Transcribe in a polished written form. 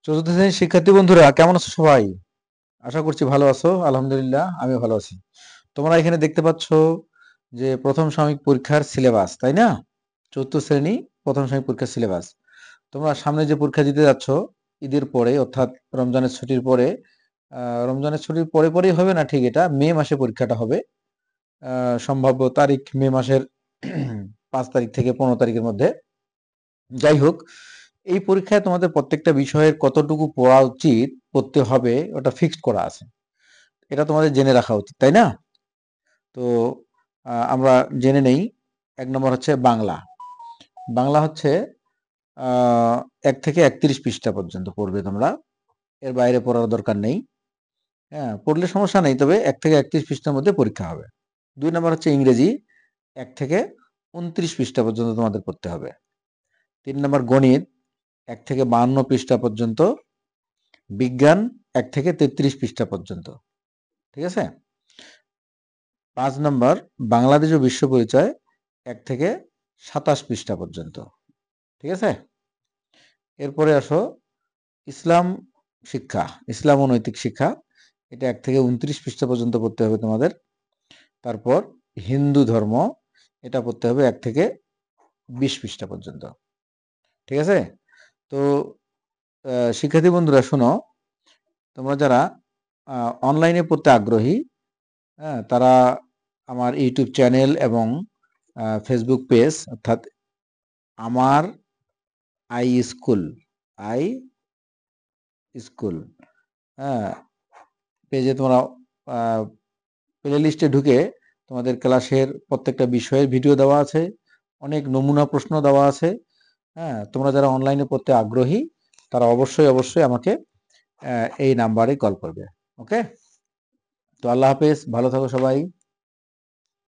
চতুর্থ শ্রেণীর শিক্ষার্থী বন্ধুরা কেমন আছো সবাই? আশা করছি ভালো আছো। আলহামদুলিল্লাহ আমিও ভালো আছি। তোমরা এখানে দেখতে পাচ্ছ যে প্রথম সাময়িক পরীক্ষার সিলেবাস, তাই না? চতুর্থ শ্রেণী প্রথম সাময়িক পরীক্ষার সিলেবাস। তোমরা সামনে যে পরীক্ষা দিতে যাচ্ছ ঈদের পরে, অর্থাৎ রমজানের ছুটির পরে, রমজানের ছুটির পরে পরেই হবে না ঠিক, এটা মে মাসে পরীক্ষাটা হবে। সম্ভাব্য তারিখ মে মাসের 5 তারিখ থেকে 15 তারিখের মধ্যে। যাই হোক, এই পরীক্ষায় তোমাদের প্রত্যেকটা বিষয়ের কতটুকু পড়া উচিত, পড়তে হবে, ওটা ফিক্সড করা আছে। এটা তোমাদের জেনে রাখা উচিত, তাই না? তো আমরা জেনে নেই। 1 নম্বর হচ্ছে বাংলা। বাংলা হচ্ছে 1 থেকে 31 পৃষ্ঠা পর্যন্ত পড়বে তোমরা। এর বাইরে পড়ার দরকার নেই। হ্যাঁ, পড়লে সমস্যা নেই, তবে 1 থেকে 31 পৃষ্ঠার মধ্যে পরীক্ষা হবে। 2 নম্বর হচ্ছে ইংরেজি। 1 থেকে 29 পৃষ্ঠা পর্যন্ত তোমাদের পড়তে হবে। 3 নম্বর গণিত, 1 থেকে 52 পৃষ্ঠা পর্যন্ত। বিজ্ঞান 1 থেকে 33 পৃষ্ঠা পর্যন্ত। ঠিক আছে? 5 নম্বর বাংলাদেশ ও বিশ্ব পরিচয়, 1 থেকে 27 পৃষ্ঠা পর্যন্ত। ঠিক আছে? এরপরে আসো ইসলাম শিক্ষা, ইসলাম ও নৈতিক শিক্ষা। এটা 1 থেকে 29 পৃষ্ঠা পর্যন্ত পড়তে হবে তোমাদের। তারপর হিন্দু ধর্ম, এটা পড়তে হবে 1 থেকে 20 পৃষ্ঠা পর্যন্ত। ঠিক আছে? তো শিক্ষার্থী বন্ধুরা শোনো, তোমরা যারা অনলাইনে পড়তে আগ্রহী, হ্যাঁ, তারা আমার ইউটিউব চ্যানেল এবং ফেসবুক পেজ, অর্থাৎ আমার আই স্কুল, আই স্কুল, হ্যাঁ, পেজে তোমরা প্লে লিস্টে ঢুকে তোমাদের ক্লাসের প্রত্যেকটা বিষয়ের ভিডিও দেওয়া আছে, অনেক নমুনা প্রশ্ন দেওয়া আছে। হ্যাঁ, তোমরা যারা অনলাইনে পড়তে আগ্রহী তারা অবশ্যই অবশ্যই আমাকে এই নাম্বারে কল করবে। ওকে? তো আল্লাহ হাফেজ, ভালো থাকো সবাই।